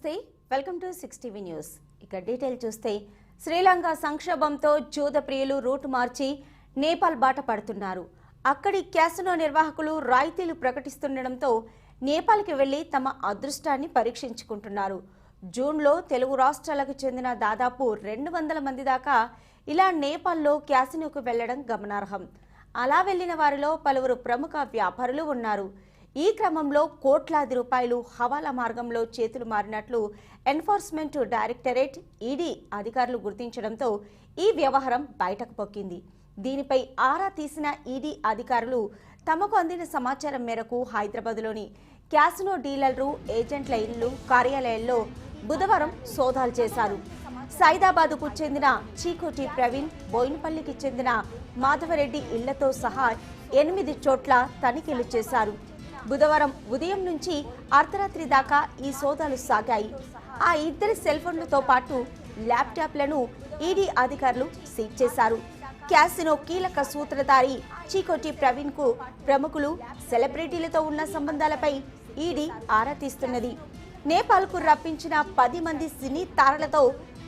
Welcome to 6 TV news. ఇక detail చూస్తే శ్రీలంక సంక్షోభంతో జూద ప్రియులు రూట్ మార్చి నేపాల్ బాట పడుతున్నారు. అక్కడి క్యాసినో నిర్వాహకులు రాయితీలు ప్రకటిస్తుండటంతో నేపాల్కి వెళ్లి తమ అదృష్టాన్ని పరీక్షించుకుంటున్నారు. జూన్లో తెలుగు రాష్ట్రాలకు చెందిన దాదాపు 200 మంది దాకా ఇలా నేపాల్లో క్యాసినోకు వెళ్లడం గమనార్హం. అలా వెళ్లిన వారిలో పలువురు ప్రముఖ వ్యాపారులు ఉన్నారు. ఈ క్రమంలో కోట్లాది రూపాయలు హవాలా మార్గంలో చేతులు మారినట్లు ఎన్ఫోర్స్మెంట్ డైరెక్టరేట్ ఈడీ అధికారులు గుర్తించడంతో ఈ వ్యవహారం బయటకు పొక్కింది. దీనిపై ఆరా తీసిన ఈడీ అధికారులు తమకు అందిన సమాచారం మేరకు హైదరాబాద్లోని క్యాసినో డీలర్లు, ఏజెంట్ల ఇళ్లు, కార్యాలయాల్లో బుధవారం సోదాలు చేశారు. సైదాబాద్కు చెందిన చీకోటి ప్రవీణ్, బోయినపల్లికి చెందిన మాధవరెడ్డి ఇళ్లతో సహా 8 చోట్ల తనిఖీలు చేశారు. బుధవారం ఉదయం నుంచి అర్ధరాత్రి దాకా ఈ సోదాలు సాగాయి. ఆ ఇద్దరి సెల్ ఫోన్లతో పాటు ల్యాప్టాప్లను ఈడీ అధికారులు సీజ్ చేశారు. క్యాసినో కీలక సూత్రధారి చీకోటి ప్రవీణ్ కు ప్రముఖులు, సెలబ్రిటీలతో ఉన్న సంబంధాలపై ఈడీ ఆరా తీస్తున్నది. నేపాల్కు రప్పించిన 10 మంది సినీ తారలతో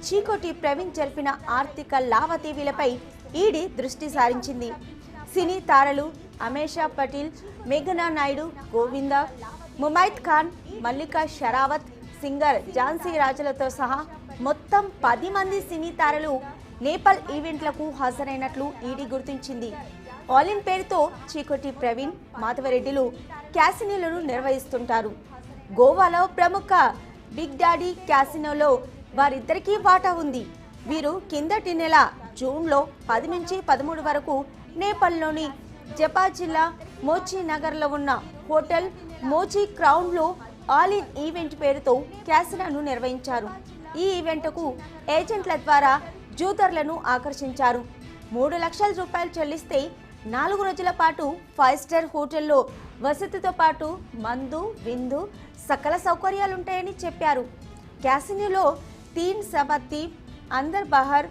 చీకోటి ప్రవీణ్ జరిపిన ఆర్థిక లావాదేవీలపై ఈడీ దృష్టి సారించింది. సినీ తారలు అమేషా పటేల్, మేఘనా నాయుడు, గోవింద, ముమైత్ ఖాన్, మల్లికా షరావత్, సింగర్ ఝాన్సీ రాజులతో సహా మొత్తం 10 మంది సినీ తారలు నేపాల్ ఈవెంట్లకు హాజరైనట్లు ఈడీ గుర్తించింది. ఆలిన్ పేరుతో చీకోటి ప్రవీణ్, మాధవరెడ్డిలు క్యాసినోలను నిర్వహిస్తుంటారు. గోవాలో ప్రముఖ బిగ్ డాడీ క్యాసినోలో వారిద్దరికీ వాటా ఉంది. వీరు కిందటి నెల జూన్లో 10 నుంచి 13 వరకు నేపాల్లోని జపా జిల్లా మోచి నగర్లో ఉన్న హోటల్ మోచి క్రౌన్లో ఆలిన్ ఈవెంట్ పేరుతో క్యాసినోను నిర్వహించారు. ఈ ఈవెంట్కు ఏజెంట్ల ద్వారా జూదర్లను ఆకర్షించారు. 3 లక్షల రూపాయలు చెల్లిస్తే 4 రోజుల పాటు 5 స్టార్ హోటల్లో వసతితో పాటు మందు, విందు, సకల సౌకర్యాలుంటాయని చెప్పారు. క్యాసినోలో 3 సబత్తి, అందర్ బహర్,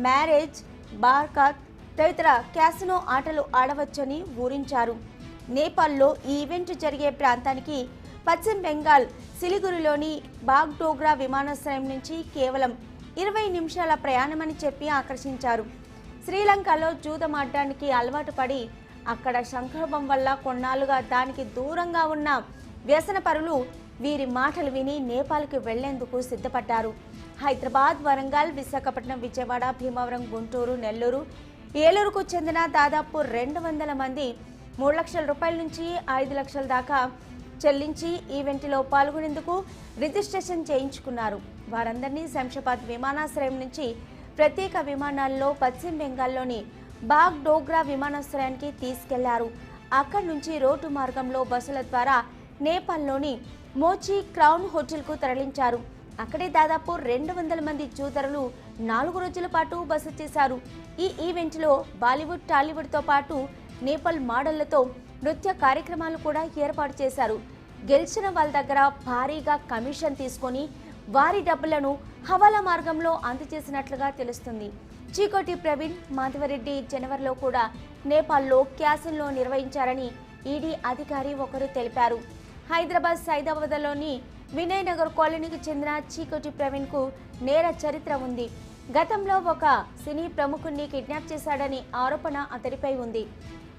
మ్యారేజ్, బార్కాత్ తదితర క్యాసినో ఆటలు ఆడవచ్చని ఊరించారు. నేపాల్లో ఈ ఈవెంట్ జరిగే ప్రాంతానికి పశ్చిమ బెంగాల్ సిలిగురిలోని బాగ్డోగ్రా విమానాశ్రయం నుంచి కేవలం 20 నిమిషాల ప్రయాణమని చెప్పి ఆకర్షించారు. శ్రీలంకలో జూదమాడడానికి అలవాటు పడి అక్కడ సంక్షోభం వల్ల కొన్నాళ్లుగా దానికి దూరంగా ఉన్న వ్యసనపరులు వీరి మాటలు విని నేపాల్కి వెళ్లేందుకు సిద్ధపడ్డారు. హైదరాబాద్, వరంగల్, విశాఖపట్నం, విజయవాడ, భీమవరం, గుంటూరు, నెల్లూరు, ఏలూరుకు చెందిన దాదాపు 200 మంది 3 లక్షల రూపాయల నుంచి 5 లక్షల దాకా చెల్లించి ఈవెంట్లో పాల్గొనేందుకు రిజిస్ట్రేషన్ చేయించుకున్నారు. వారందరినీ శంషాబాద్ విమానాశ్రయం నుంచి ప్రత్యేక విమానాల్లో పశ్చిమ బెంగాల్లోని బాగ్డోగ్రా విమానాశ్రయానికి తీసుకెళ్లారు. అక్కడి నుంచి రోడ్డు మార్గంలో బస్సుల ద్వారా నేపాల్లోని మోచి క్రౌన్ హోటల్కు తరలించారు. అక్కడే దాదాపు 200 మంది జూదరులు 4 రోజుల పాటు బస చేశారు. ఈ ఈవెంట్లో బాలీవుడ్, టాలీవుడ్తో పాటు నేపాల్ మోడళ్లతో నృత్య కార్యక్రమాలు కూడా ఏర్పాటు చేశారు. గెలిచిన వాళ్ళ దగ్గర భారీగా కమిషన్ తీసుకొని వారి డబ్బులను హవాలా మార్గంలో అందజేసినట్లుగా తెలుస్తుంది. చీకోటి ప్రవీణ్, మాధవరెడ్డి జనవరిలో కూడా నేపాల్లో క్యాసినో నిర్వహించారని ఈడీ అధికారి ఒకరు తెలిపారు. హైదరాబాద్ సైదాబాద్లోని వినయ్ నగర్ కాలనీకి చెందిన చీకోటి ప్రవీణ్ కు నేర చరిత్ర ఉంది. గతంలో ఒక సినీ ప్రముఖుడిని కిడ్నాప్ చేశాడని ఆరోపణ అతడిపై ఉంది.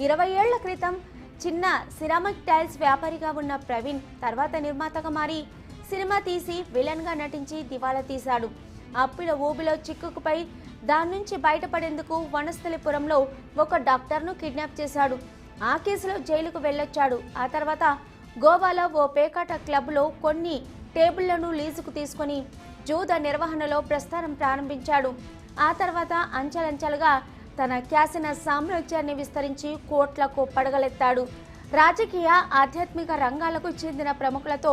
20 ఏళ్ల క్రితం చిన్న సిరామిక్ టైల్స్ వ్యాపారిగా ఉన్న ప్రవీణ్ తర్వాత నిర్మాతగా మారి సినిమా తీసి విలన్ గా నటించి దివాలా తీశాడు. అప్పుల ఊబిలో చిక్కుకుపై దాని నుంచి బయటపడేందుకు వనస్థలిపురంలో ఒక డాక్టర్ను కిడ్నాప్ చేశాడు. ఆ కేసులో జైలుకు వెళ్ళొచ్చాడు. ఆ తర్వాత గోవాలో ఓ పేకాట క్లబ్లో కొన్ని టేబుళ్లను లీజుకు తీసుకుని జూద నిర్వహణలో ప్రస్థానం ప్రారంభించాడు. ఆ తర్వాత అంచెలంచెలుగా తన క్యాసినో సామ్రాజ్యాన్ని విస్తరించి కోట్లకు పడగలెత్తాడు. రాజకీయ, ఆధ్యాత్మిక రంగాలకు చెందిన ప్రముఖులతో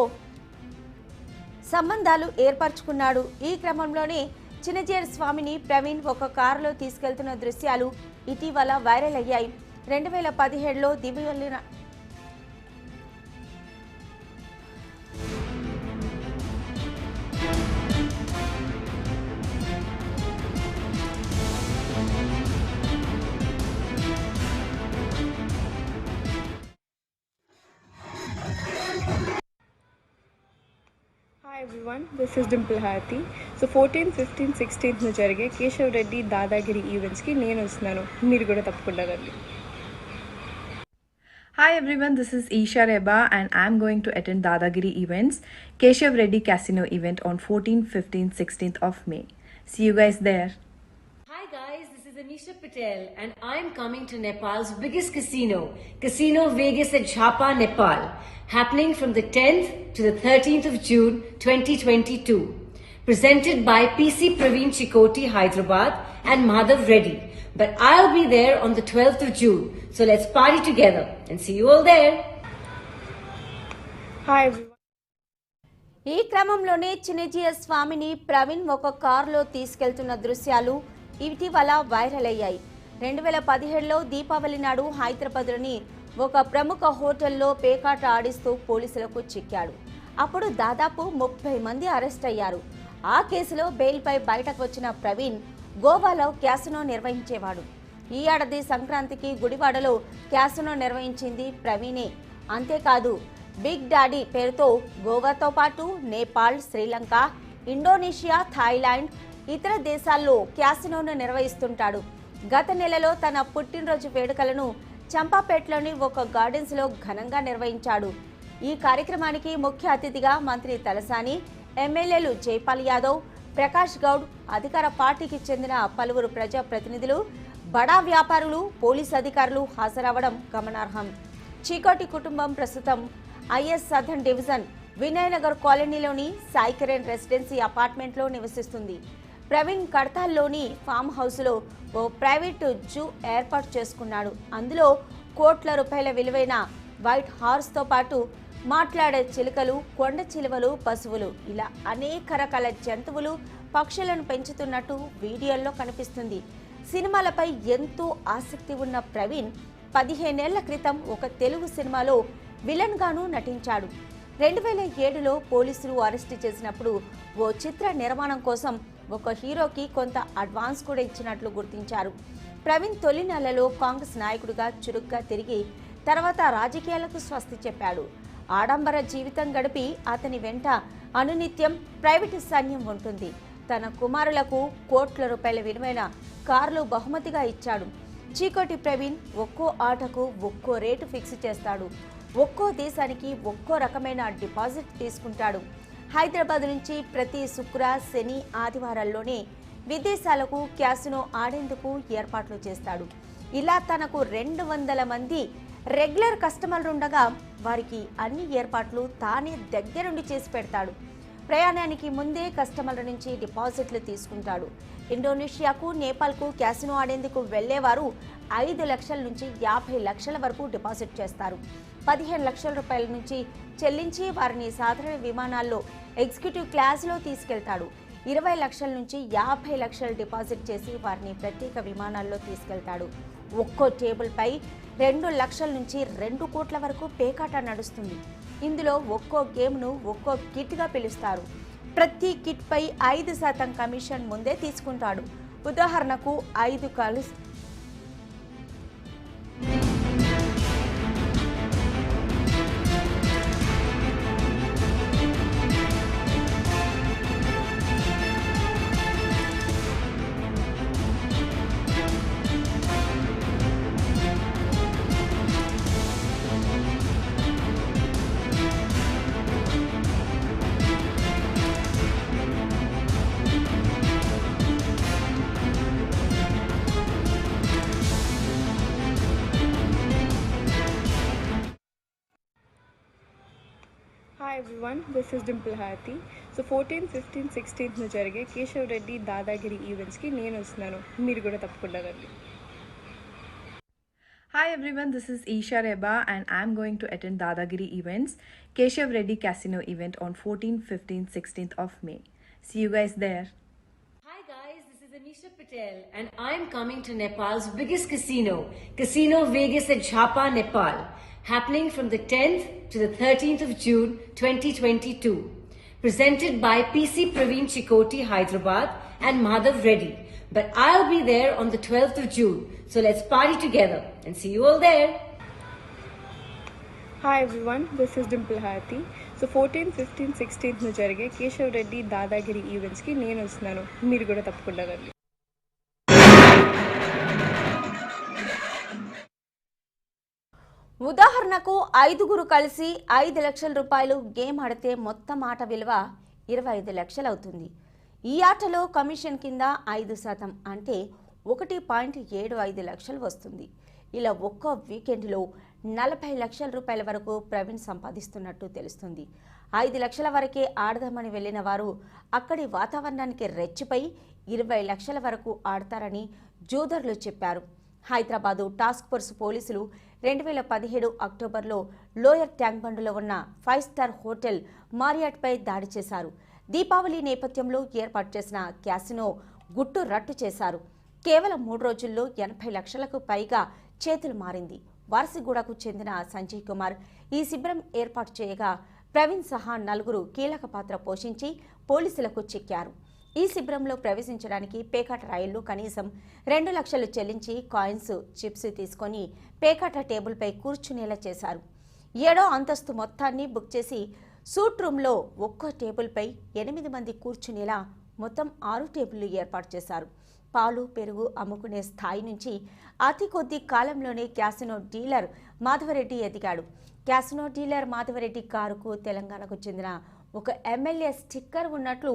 సంబంధాలు ఏర్పరచుకున్నాడు. ఈ క్రమంలోనే చినజీర్ స్వామిని ప్రవీణ్ ఒక కారులో తీసుకెళ్తున్న దృశ్యాలు ఇటీవల వైరల్ అయ్యాయి. 2017లో దివివెళ్లిన everyone, this is Dimple Harti. So 14th, 15th, 16th న జరిగే కేశవ్ రెడ్డి దాదాగిరి ఈవెంట్స్కి నేను వస్తున్నాను. మీరు కూడా తప్పకుండా రండి. Hi everyone, this is Isha Reba and I'm going to attend Dadagiri events, Keshav Reddy Casino event on 14th, 15th, 16th of May. See you guys there. Hi guys, this is Anisha Patel and I'm coming to Nepal's biggest casino, Casino Vegas at Jhapa, Nepal, happening from the 10th to the 13th of June 2022. Presented by PC Praveen Chikoti, Hyderabad and Madhav Reddy. But I'll be there on the 12th of June, so let's party together and see you all there. Hi everyone. ఈ క్రమంలోనే చిన్నజీయ స్వామిని ప్రవీణ్ ఒక కారులో తీసుకెళ్తున్న దృశ్యాలు ఇటీవల viral అయ్యాయి. 2017లో దీపావళి నాడు హైదరాబాద్లోని ఒక ప్రముఖ హోటల్లో పేకాట ఆడిస్తూ పోలీసులకు చిక్కాడు. అప్పుడు దాదాపు 30 మంది అరెస్ట్ అయ్యారు. ఆ కేసులో బెయిల్పై బయటకు వచ్చిన ప్రవీణ్ గోవాలో క్యాసినో నిర్వహించేవాడు. ఈ ఏడాది సంక్రాంతికి గుడివాడలో క్యాసినో నిర్వహించింది ప్రవీణే. అంతేకాదు బిగ్ డాడీ పేరుతో గోవాతో పాటు నేపాల్, శ్రీలంక, ఇండోనేషియా, థాయిలాండ్, ఇతర దేశాల్లో క్యాసినోను నిర్వహిస్తుంటాడు. గత నెలలో తన పుట్టినరోజు వేడుకలను చంపాపేటలోని ఒక గార్డెన్స్లో ఘనంగా నిర్వహించాడు. ఈ కార్యక్రమానికి ముఖ్య అతిథిగా మంత్రి తలసాని, ఎమ్మెల్యేలు జైపాల్ యాదవ్, ప్రకాష్ గౌడ్, అధికార పార్టీకి చెందిన పలువురు ప్రజాప్రతినిధులు, బడా వ్యాపారులు, పోలీసు అధికారులు హాజరవడం గమనార్హం. చీకోటి కుటుంబం ప్రస్తుతం ఐఎస్ సదర్న్ డివిజన్ వినయనగర్ కాలనీలోని సాయికిరణ్ రెసిడెన్సీ అపార్ట్మెంట్లో నివసిస్తుంది. ప్రవీణ్ కడతాల్లోని ఫామ్ హౌస్లో ఓ ప్రైవేటు జూ ఏర్పాటు చేసుకున్నాడు. అందులో కోట్ల రూపాయల విలువైన వైట్ హార్స్తో పాటు మాట్లాడే చిలుకలు, కొండ చిలువలు, పశువులు ఇలా అనేక రకాల జంతువులు, పక్షులను పెంచుతున్నట్టు వీడియోల్లో కనిపిస్తుంది. సినిమాలపై ఎంతో ఆసక్తి ఉన్న ప్రవీణ్ 15 ఏళ్ల క్రితం ఒక తెలుగు సినిమాలో విలన్ గాను నటించాడు. 2007లో పోలీసులు అరెస్టు చేసినప్పుడు ఓ చిత్ర నిర్మాణం కోసం ఒక హీరోకి కొంత అడ్వాన్స్ కూడా ఇచ్చినట్లు గుర్తించారు. ప్రవీణ్ తొలి నెలలో కాంగ్రెస్ నాయకుడిగా చురుగ్గా తిరిగి తర్వాత రాజకీయాలకు స్వస్తి చెప్పాడు. ఆడంబర జీవితం గడిపి అతని వెంట అనునిత్యం ప్రైవేటు సైన్యం ఉంటుంది. తన కుమారులకు కోట్ల రూపాయల విలువైన కార్లు బహుమతిగా ఇచ్చాడు. చీకోటి ప్రవీణ్ ఒక్కో ఆటకు ఒక్కో రేటు ఫిక్స్ చేస్తాడు. ఒక్కో దేశానికి ఒక్కో రకమైన డిపాజిట్ తీసుకుంటాడు. హైదరాబాద్ నుంచి ప్రతి శుక్ర, శని, ఆదివారాల్లోనే విదేశాలకు క్యాసినో ఆడేందుకు ఏర్పాట్లు చేస్తాడు. ఇలా తనకు 200 మంది రెగ్యులర్ కస్టమర్లు ఉండగా వారికి అన్ని ఏర్పాట్లు తానే దగ్గరుండి చేసి పెడతాడు. ప్రయాణానికి ముందే కస్టమర్ల నుంచి డిపాజిట్లు తీసుకుంటాడు. ఇండోనేషియాకు, నేపాల్కు క్యాసినో ఆడేందుకు వెళ్లేవారు 5 లక్షల నుంచి 50 లక్షల వరకు డిపాజిట్ చేస్తారు. 15 లక్షల రూపాయల నుంచి చెల్లించి వారిని సాధారణ విమానాల్లో ఎగ్జిక్యూటివ్ క్లాస్లో తీసుకెళ్తాడు. 20 లక్షల నుంచి 50 లక్షలు డిపాజిట్ చేసి వారిని ప్రత్యేక విమానాల్లో తీసుకెళ్తాడు. ఒక్కో టేబుల్పై 2 లక్షల నుంచి 2 కోట్ల వరకు పేకాట నడుస్తుంది. ఇందులో ఒక్కో గేమ్ను ఒక్కో కిట్గా పిలుస్తారు. ప్రతి కిట్పై 5% కమిషన్ ముందే తీసుకుంటాడు. ఉదాహరణకు 5 calls Hi everyone, this is Dimple Harti. So 14th, 15th, 16th న జరిగే కేశవ్ రెడ్డి దాదాగిరి ఈవెంట్స్కి నేను వస్తున్నాను. మీరు కూడా తప్పకుండా రండి. Hi everyone, this is Isha Reba and I'm going to attend Dadagiri events, Keshav Reddy Casino event on 14th, 15th, 16th of May. See you guys there. Hi guys, this is Anisha Patel and I'm coming to Nepal's biggest casino, Casino Vegas at Jhapa, Nepal, happening from the 10th to the 13th of June 2022. Presented by PC Praveen Chikoti, Hyderabad and Madhav Reddy. But I'll be there on the 12th of June, so let's party together and see you all there. Hi everyone, this is Dimple Harti. So 14, 15, 16 జరిగే కేశవ్ రెడ్డి దాదాగిరి ఈవెంట్స్కి నేను వస్తున్నాను. మీరు కూడా తప్పకుండా రండి. ఉదాహరణకు 5గురు కలిసి 5 లక్షల రూపాయలు గేమ్ ఆడితే మొత్తం ఆట విలువ 25 లక్షలు అవుతుంది. ఈ ఆటలో కమిషన్ కింద 5% అంటే 1.75 లక్షలు వస్తుంది. ఇలా ఒక్కో వీకెండ్లో 40 లక్షల రూపాయల వరకు ప్రవీణ్ సంపాదిస్తున్నట్టు తెలుస్తుంది. 5 లక్షల వరకే ఆడదామని వెళ్లిన వారు అక్కడి వాతావరణానికి రెచ్చిపై 20 లక్షల వరకు ఆడతారని జూదర్లు చెప్పారు. హైదరాబాదు టాస్క్ ఫోర్స్ పోలీసులు 2017 అక్టోబర్లో లోయర్ ట్యాంక్ బండ్లో ఉన్న 5 స్టార్ హోటల్ మారియాట్పై దాడి చేశారు. దీపావళి నేపథ్యంలో ఏర్పాటు చేసిన క్యాసినో గుట్టు రట్టు చేశారు. కేవలం 3 రోజుల్లో 80 లక్షలకు పైగా చేతులు మారింది. వారసిగూడకు చెందిన సంజయ్ కుమార్ ఈ శిబిరం ఏర్పాటు చేయగా ప్రవీణ్ సహా 4 కీలక పాత్ర పోషించి పోలీసులకు చిక్కారు. ఈ శిబిరంలో ప్రవేశించడానికి పేకాట రాయిళ్లు కనీసం 2 లక్షలు చెల్లించి కాయిన్స్, చిప్స్ తీసుకొని పేకాట టేబుల్పై కూర్చునేలా చేశారు. 7వ అంతస్తు మొత్తాన్ని బుక్ చేసి సూట్ రూమ్లో ఒక్కో టేబుల్పై 8 మంది కూర్చునేలా మొత్తం 6 టేబుళ్లు ఏర్పాటు చేశారు. పాలు, పెరుగు అమ్ముకునే స్థాయి నుంచి అతి కొద్ది కాలంలోనే క్యాసినో డీలర్ మాధవరెడ్డి ఎదిగాడు. క్యాసినో డీలర్ మాధవరెడ్డి కారుకు తెలంగాణకు చెందిన ఒక ఎమ్మెల్యే స్టిక్కర్ ఉన్నట్లు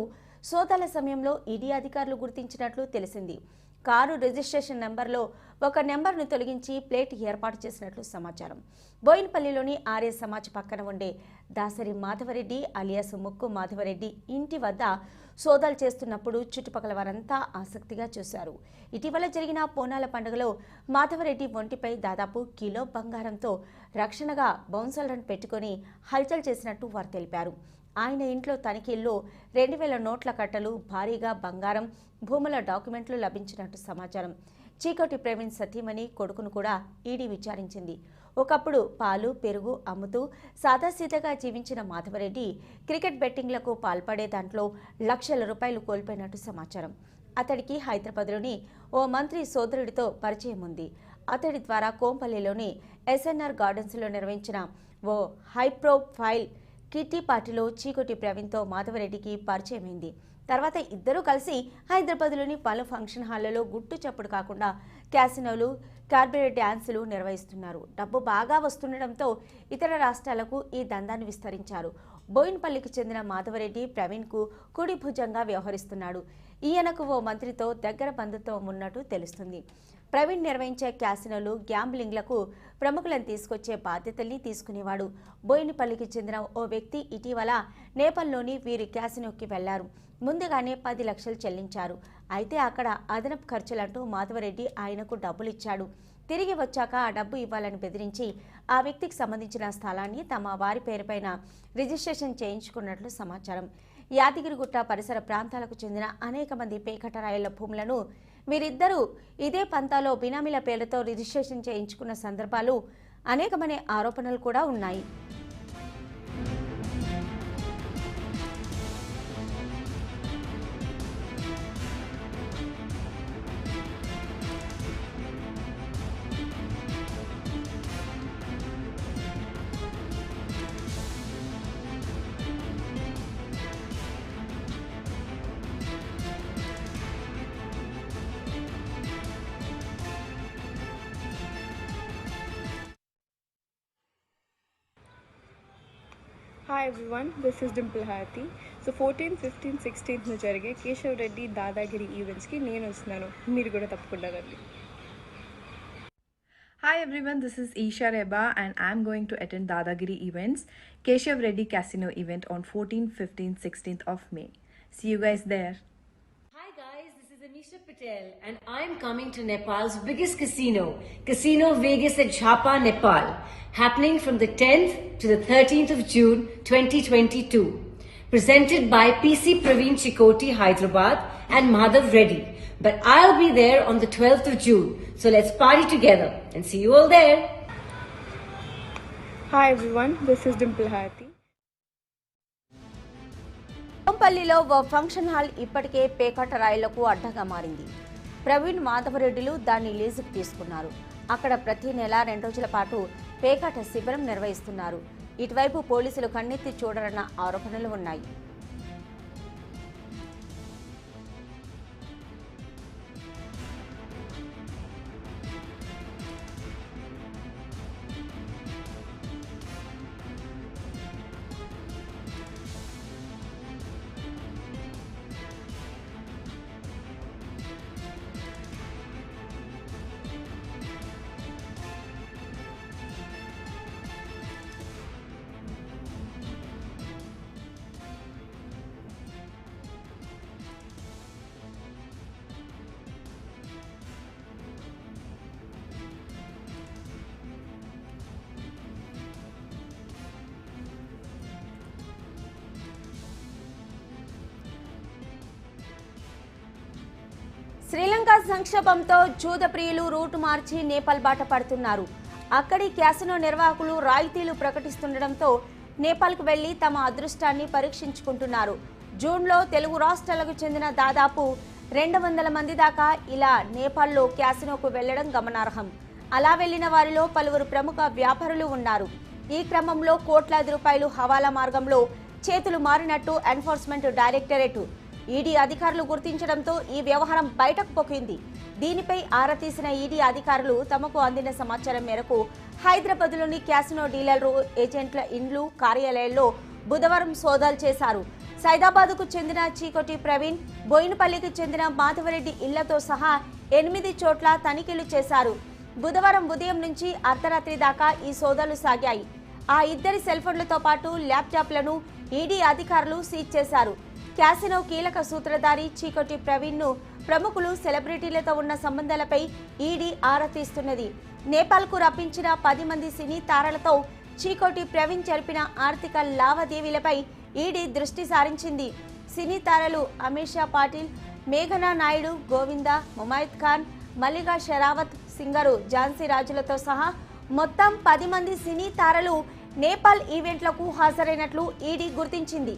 సోదాల సమయంలో ఈడీ అధికారులు గుర్తించినట్లు తెలిసింది. కారు రిజిస్ట్రేషన్ నెంబర్లో ఒక నెంబర్ను తొలగించి ప్లేట్ ఏర్పాటు చేసినట్లు సమాచారం. బోయిన్పల్లిలోని ఆర్య సమాజ్ పక్కన ఉండే దాసరి మాధవరెడ్డి అలియాస్ ముక్కు మాధవరెడ్డి ఇంటి వద్ద సోదాలు చేస్తున్నప్పుడు చుట్టుపక్కల వారంతా ఆసక్తిగా చూశారు. ఇటీవల జరిగిన బోనాల పండుగలో మాధవరెడ్డి ఒంటిపై దాదాపు కిలో బంగారంతో రక్షణగా బౌన్సర్లను పెట్టుకుని హల్చల్ చేసినట్టు వారు తెలిపారు. ఆయన ఇంట్లో తనిఖీల్లో 2000 నోట్ల కట్టలు, భారీగా బంగారం, భూముల డాక్యుమెంట్లు లభించినట్టు సమాచారం. చీకోటి ప్రవీణ్ సతీమణి కొడుకును కూడా ఈడీ విచారించింది. ఒకప్పుడు పాలు, పెరుగు అమ్ముతూ సాదాసీదాగా జీవించిన మాధవరెడ్డి క్రికెట్ బెట్టింగ్లకు పాల్పడే దాంట్లో లక్షల రూపాయలు కోల్పోయినట్టు సమాచారం. అతడికి హైదరాబాద్లోని ఓ మంత్రి సోదరుడితో పరిచయం ఉంది. అతడి ద్వారా కోంపల్లిలోని ఎస్ఎన్ఆర్ గార్డెన్స్లో నిర్వహించిన ఓ హైప్రోఫైల్ కిట్టి పార్టీలో చీకోటి ప్రవీణ్తో మాధవరెడ్డికి పరిచయమైంది. తర్వాత ఇద్దరూ కలిసి హైదరాబాద్లోని పలు ఫంక్షన్ హాళ్లలో గుట్టు చప్పుడు కాకుండా క్యాసినోలు, కార్పొరేట్ డ్యాన్సులు నిర్వహిస్తున్నారు. డబ్బు బాగా వస్తుండటంతో ఇతర రాష్ట్రాలకు ఈ దందాన్ని విస్తరించారు. బోయిన్పల్లికి చెందిన మాధవరెడ్డి ప్రవీణ్కు కుడి భుజంగా వ్యవహరిస్తున్నాడు. ఈయనకు ఓ మంత్రితో దగ్గర బంధుత్వం ఉన్నట్టు తెలుస్తుంది. ప్రవీణ్ నిర్వహించే క్యాసినోలు, గ్యాంబ్లింగ్లకు ప్రముఖులను తీసుకొచ్చే బాధ్యతల్ని తీసుకునేవాడు. బోయినపల్లికి చెందిన ఓ వ్యక్తి ఇటీవల నేపాల్లోని వీరి క్యాసినోకి వెళ్లారు. ముందుగానే 10 లక్షలు చెల్లించారు. అయితే అక్కడ అదనపు ఖర్చులంటూ మాధవరెడ్డి ఆయనకు డబ్బులు ఇచ్చాడు. తిరిగి వచ్చాక ఆ డబ్బు ఇవ్వాలని బెదిరించి ఆ వ్యక్తికి సంబంధించిన స్థలాన్ని తమ వారి పేరుపైన రిజిస్ట్రేషన్ చేయించుకున్నట్లు సమాచారం. యాదగిరిగుట్ట పరిసర ప్రాంతాలకు చెందిన అనేక మంది పేకట రాయళ్ల భూములను వీరిద్దరూ ఇదే పంతాలో బినామీల పేర్లతో రిజిస్ట్రేషన్ చేయించుకున్న సందర్భాలు అనేకమనే ఆరోపణలు కూడా ఉన్నాయి. Hi everyone, this is Dimple Hati. So 14, 15, 16 జరిగే కేశవ్ రెడ్డి దాదాగిరి ఈవెంట్స్కి నేను వస్తున్నాను. మీరు కూడా తప్పకుండా రండి. Hi everyone, this is Isha Reba and I'm going to attend Dadagiri events, Keshav Reddy Casino event on 14th, 15th, 16th of May. See you guys there. Hi guys, this is Anisha Patel and I'm coming to Nepal's biggest casino, Casino Vegas at Jhapa, Nepal, happening from the 10th to the 13th of June 2022. Presented by PC Praveen Chikoti, Hyderabad and Madhav Reddy. But I'll be there on the 12th of June, so let's party together and see you all there. Hi everyone, this is Dimple Hati. కోంపల్లిలో ఓ function hall ఇప్పటికే పేకాట రాయిలకు అడ్డగా మారింది. ప్రవీణ్, మాధవరెడ్డిలు దాన్ని లీజుకు తీసుకున్నారు. అక్కడ ప్రతి నెల 2 రోజుల పాటు పేకాట శిబిరం నిర్వహిస్తున్నారు. ఇటువైపు పోలీసులు కన్నెత్తి చూడరన్న ఆరోపణలు ఉన్నాయి. శ్రీలంక సంక్షోభంతో జూద ప్రియులు రూటు మార్చి నేపాల్ బాట పడుతున్నారు. అక్కడి క్యాసినో నిర్వాహకులు రాయితీలు ప్రకటిస్తుండటంతో నేపాల్కు వెళ్లి తమ అదృష్టాన్ని పరీక్షించుకుంటున్నారు. జూన్లో తెలుగు రాష్ట్రాలకు చెందిన దాదాపు 200 మంది దాకా ఇలా నేపాల్లో క్యాసినోకు వెళ్లడం గమనార్హం. అలా వెళ్లిన వారిలో పలువురు ప్రముఖ వ్యాపారులు ఉన్నారు. ఈ క్రమంలో కోట్లాది రూపాయలు హవాలా మార్గంలో చేతులు మారినట్టు ఎన్ఫోర్స్మెంట్ డైరెక్టరేట్ ఈడీ అధికారులు గుర్తించడంతో ఈ వ్యవహారం బయటకు పొక్కింది. దీనిపై ఆరా తీసిన ఈడీ అధికారులు తమకు అందిన సమాచారం మేరకు హైదరాబాద్లోని క్యాసినో డీలర్లు, ఏజెంట్ల ఇండ్లు, కార్యాలయాల్లో బుధవారం సోదాలు చేశారు. సైదాబాద్కు చెందిన చీకోటి ప్రవీణ్, బోయినపల్లికి చెందిన మాధవరెడ్డి ఇళ్లతో సహా 8 చోట్ల తనిఖీలు చేశారు. బుధవారం ఉదయం నుంచి అర్ధరాత్రి దాకా ఈ సోదాలు సాగాయి. ఆ ఇద్దరి సెల్ఫోన్లతో పాటు ల్యాప్టాప్లను ఈడీ అధికారులు సీజ్ చేశారు. క్యాసినో కీలక సూత్రధారి చీకోటి ప్రవీణ్ను ప్రముఖులు, సెలబ్రిటీలతో ఉన్న సంబంధాలపై ఈడీ ఆరా తీస్తున్నది. నేపాల్కు రప్పించిన 10 మంది సినీ తారలతో చీకోటి ప్రవీణ్ జరిపిన ఆర్థిక లావాదేవీలపై ఈడీ దృష్టి సారించింది. సినీ తారలు అమీషా పాటిల్, మేఘనా నాయుడు, గోవింద, ముమైత్ ఖాన్, మల్లికా షెరావత్, సింగరు ఝాన్సీ రాజులతో సహా మొత్తం 10 మంది సినీ తారలు నేపాల్ ఈవెంట్లకు హాజరైనట్లు ఈడీ గుర్తించింది.